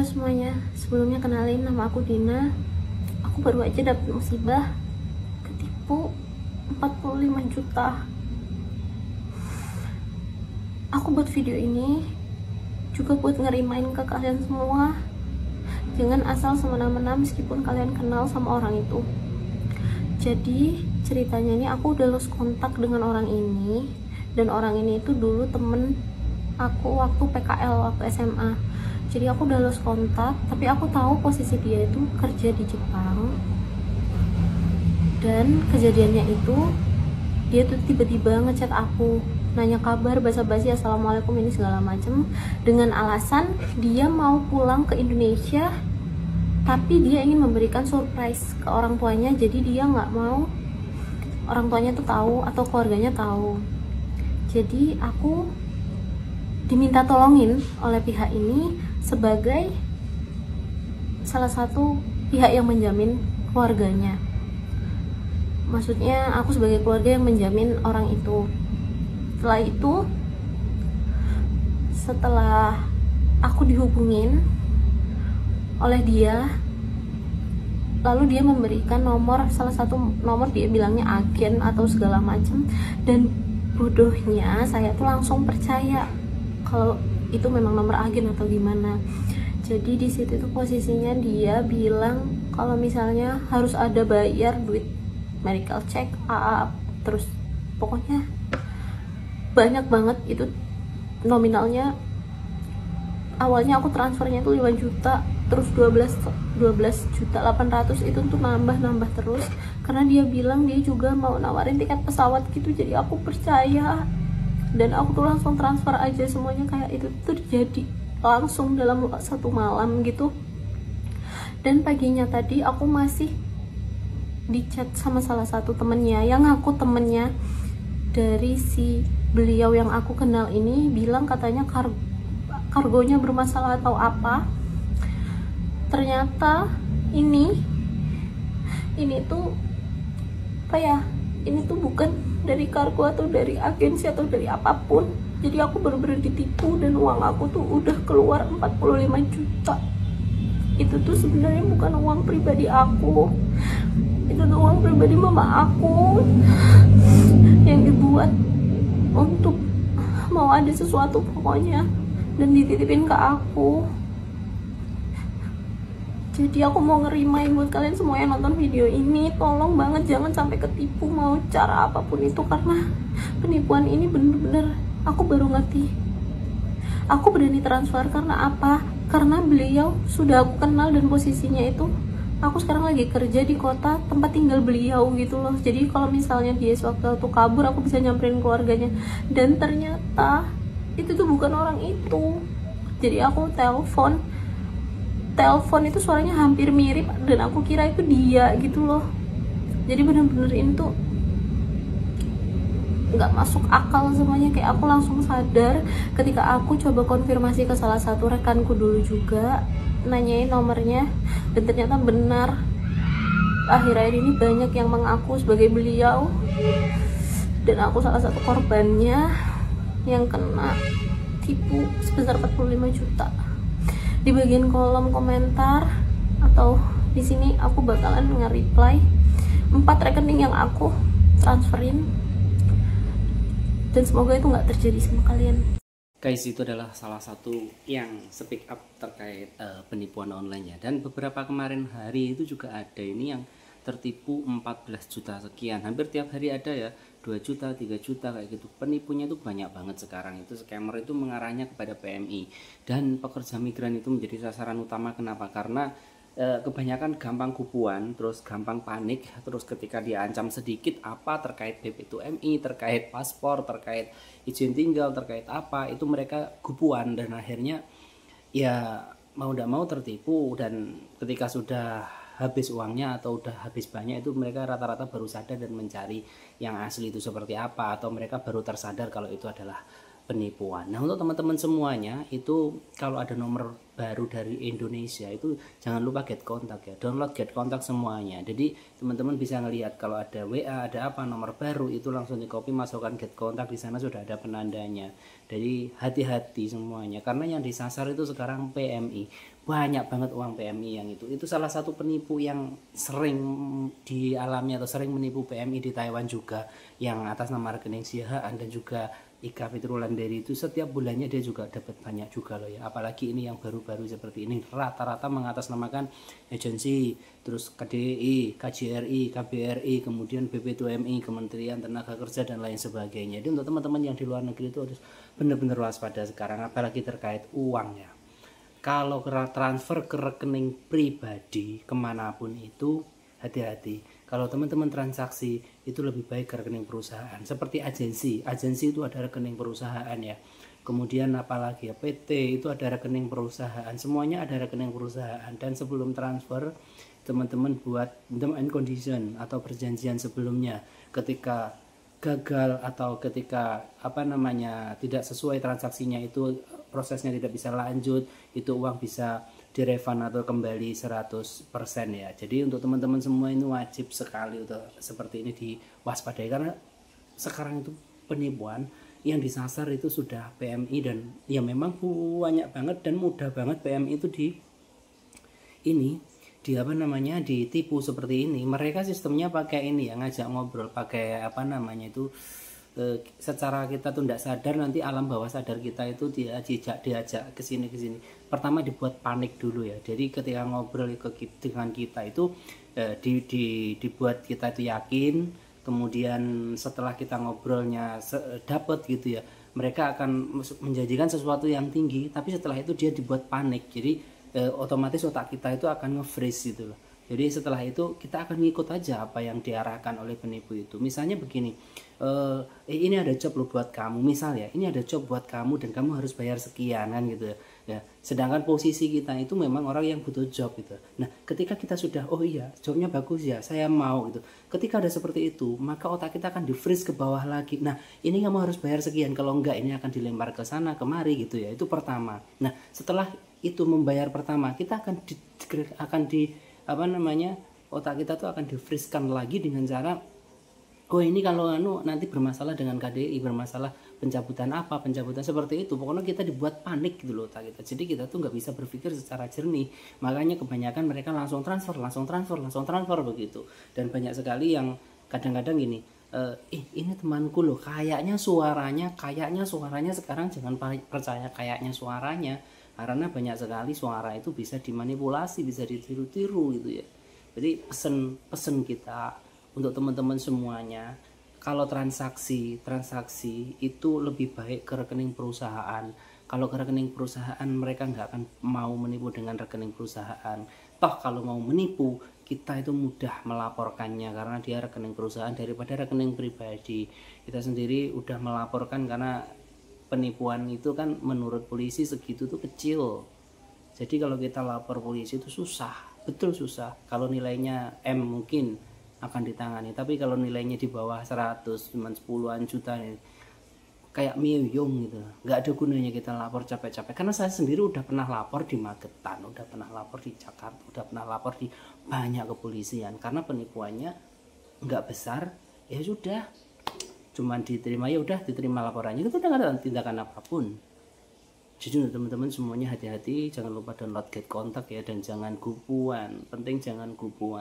Halo semuanya, sebelumnya kenalin nama aku Dina. Aku baru aja dapet musibah, ketipu 45 juta. Aku buat video ini juga buat ngerimain ke kalian semua. Jangan asal semena-mena meskipun kalian kenal sama orang itu. Jadi ceritanya ini aku udah lost kontak dengan orang ini. Dan orang ini itu dulu temen aku waktu PKL, waktu SMA. Jadi aku udah lost kontak, tapi aku tahu posisi dia itu kerja di Jepang. Dan kejadiannya itu dia tuh tiba-tiba ngechat aku, nanya kabar, basa-basi, assalamualaikum ini segala macem, dengan alasan dia mau pulang ke Indonesia, tapi dia ingin memberikan surprise ke orang tuanya. Jadi dia nggak mau orang tuanya tuh tahu atau keluarganya tahu. Jadi aku diminta tolongin oleh pihak ini sebagai salah satu pihak yang menjamin keluarganya. Maksudnya aku sebagai keluarga yang menjamin orang itu. Setelah aku dihubungin oleh dia, lalu dia memberikan salah satu nomor, dia bilangnya agen atau segala macam, dan bodohnya saya tuh langsung percaya kalau itu memang nomor agen atau gimana. Jadi di situ tuh posisinya dia bilang kalau misalnya harus ada bayar duit medical check up, terus pokoknya banyak banget itu nominalnya. Awalnya aku transfernya itu 5 juta, terus 12 juta 800, itu tuh nambah terus karena dia bilang dia juga mau nawarin tiket pesawat gitu. Jadi aku percaya dan aku tuh langsung transfer aja semuanya. Kayak itu terjadi langsung dalam satu malam gitu. Dan paginya tadi aku masih di chat sama salah satu temennya yang aku temennya dari si beliau yang aku kenal ini, bilang katanya kargonya bermasalah atau apa. Ternyata ini tuh apa ya, ini tuh bukan dari kargo atau dari agensi atau dari apapun. Jadi aku bener-bener ditipu dan uang aku tuh udah keluar 45 juta. Itu tuh sebenarnya bukan uang pribadi aku, itu tuh uang pribadi mama aku yang dibuat untuk mau ada sesuatu pokoknya dan dititipin ke aku. Jadi aku mau ngerimain buat kalian semua yang nonton video ini, tolong banget jangan sampai ketipu mau cara apapun itu, karena penipuan ini bener-bener aku baru ngerti. Aku berani transfer karena apa? Karena beliau sudah aku kenal dan posisinya itu aku sekarang lagi kerja di kota tempat tinggal beliau gitu loh. Jadi kalau misalnya dia sewaktu kabur, aku bisa nyamperin keluarganya. Dan ternyata itu tuh bukan orang itu. Jadi aku telepon itu suaranya hampir mirip dan aku kira itu dia gitu loh. Jadi bener-bener ini tuh nggak masuk akal semuanya. Kayak aku langsung sadar ketika aku coba konfirmasi ke salah satu rekanku dulu juga, nanyain nomornya, dan ternyata benar. Akhir-akhir ini banyak yang mengaku sebagai beliau dan aku salah satu korbannya yang kena tipu sebesar 45 juta. Di bagian kolom komentar atau di sini aku bakalan nge-reply 4 rekening yang aku transferin, dan semoga itu nggak terjadi sama kalian. Guys, itu adalah salah satu yang speak up terkait penipuan online ya. Dan beberapa kemarin hari itu juga ada ini yang tertipu 14 juta sekian. Hampir tiap hari ada ya, 2 juta, 3 juta kayak gitu. Penipunya itu banyak banget sekarang. Itu scammer itu mengarahnya kepada PMI. Dan pekerja migran itu menjadi sasaran utama. Kenapa? Karena kebanyakan gampang kupuan, terus gampang panik, terus ketika diancam sedikit apa terkait BP2MI, terkait paspor, terkait izin tinggal, terkait apa, itu mereka kupuan dan akhirnya ya mau tidak mau tertipu. Dan ketika sudah habis uangnya atau udah habis banyak, itu mereka rata-rata baru sadar dan mencari yang asli itu seperti apa, atau mereka baru tersadar kalau itu adalah penipuan. Nah, untuk teman-teman semuanya itu kalau ada nomor baru dari Indonesia itu jangan lupa Get Contact ya, download Get Contact semuanya. Jadi teman-teman bisa ngelihat kalau ada WA, ada apa nomor baru itu langsung di copy, masukkan Get Contact, di sana sudah ada penandanya. Jadi hati-hati semuanya, karena yang disasar itu sekarang PMI, banyak banget uang PMI yang itu salah satu penipu yang sering dialami atau sering menipu PMI di Taiwan juga, yang atas nama rekening Sihaan dan juga Ika Fitrulandari itu setiap bulannya dia juga dapat banyak juga loh ya. Apalagi ini yang baru-baru seperti ini rata-rata mengatasnamakan agensi, terus KDI, KJRI, KBRI, kemudian BP2MI, Kementerian Tenaga Kerja dan lain sebagainya. Jadi untuk teman-teman yang di luar negeri itu harus benar-benar waspada sekarang, apalagi terkait uang ya. Kalau transfer ke rekening pribadi kemanapun itu hati-hati. Kalau teman-teman transaksi itu lebih baik ke rekening perusahaan. Seperti agensi itu ada rekening perusahaan ya. Kemudian apalagi ya, PT itu ada rekening perusahaan. Semuanya ada rekening perusahaan. Dan sebelum transfer teman-teman buat term and condition atau perjanjian sebelumnya. Ketika gagal atau ketika tidak sesuai transaksinya, itu prosesnya tidak bisa lanjut, itu uang bisa direfund atau kembali 100% ya. Jadi untuk teman-teman semua ini wajib sekali untuk seperti ini diwaspadai, karena sekarang itu penipuan yang disasar itu sudah PMI, dan ya memang banyak banget dan mudah banget PMI itu ditipu seperti ini. Mereka sistemnya pakai ini ya, ngajak ngobrol, pakai secara kita tuh tidak sadar, nanti alam bawah sadar kita itu diajak ke sini. Pertama dibuat panik dulu ya. Jadi ketika ngobrol dengan kita itu dibuat kita itu yakin. Kemudian setelah kita ngobrolnya dapat gitu ya, mereka akan menjanjikan sesuatu yang tinggi, tapi setelah itu dia dibuat panik. Jadi otomatis otak kita itu akan nge-freeze gitu loh. Jadi setelah itu kita akan ngikut aja apa yang diarahkan oleh penipu itu. Misalnya begini, ini ada job lo buat kamu, misal ya, ini ada job buat kamu dan kamu harus bayar sekian kan gitu ya. Sedangkan posisi kita itu memang orang yang butuh job gitu. Nah ketika kita sudah, oh iya jobnya bagus ya, saya mau gitu. Ketika ada seperti itu, maka otak kita akan di-freeze ke bawah lagi. Nah ini kamu harus bayar sekian, kalau enggak ini akan dilempar ke sana kemari gitu ya. Itu pertama. Nah setelah itu membayar pertama, kita otak kita tuh akan di-freeze-kan lagi dengan cara, oh ini kalau nanti bermasalah dengan KDI, bermasalah pencabutan seperti itu. Pokoknya kita dibuat panik gitu loh otak kita. Jadi kita tuh nggak bisa berpikir secara jernih. Makanya kebanyakan mereka langsung transfer begitu. Dan banyak sekali yang kadang-kadang gini, ini temanku loh, kayaknya suaranya sekarang jangan percaya kayaknya suaranya. Karena banyak sekali suara itu bisa dimanipulasi, bisa ditiru-tiru gitu ya. Jadi pesen kita untuk teman-teman semuanya, kalau transaksi itu lebih baik ke rekening perusahaan. Kalau ke rekening perusahaan mereka nggak akan mau menipu dengan rekening perusahaan. Toh kalau mau menipu kita itu mudah melaporkannya karena dia rekening perusahaan daripada rekening pribadi. Kita sendiri udah melaporkan karena penipuan itu kan menurut polisi segitu tuh kecil. Jadi kalau kita lapor polisi itu susah, betul susah. Kalau nilainya M mungkin akan ditangani, tapi kalau nilainya di bawah 100, cuma 10-an juta nih, kayak miuyung gitu. Nggak ada gunanya kita lapor capek-capek. Karena saya sendiri udah pernah lapor di Magetan, udah pernah lapor di Jakarta, udah pernah lapor di banyak kepolisian. Karena penipuannya nggak besar, ya sudah, cuman diterima, ya udah diterima laporannya, itu udah nggak ada tindakan apapun. Jadi untuk teman-teman semuanya hati-hati, jangan lupa download Get Contact ya, dan jangan gupuan, penting jangan gupuan.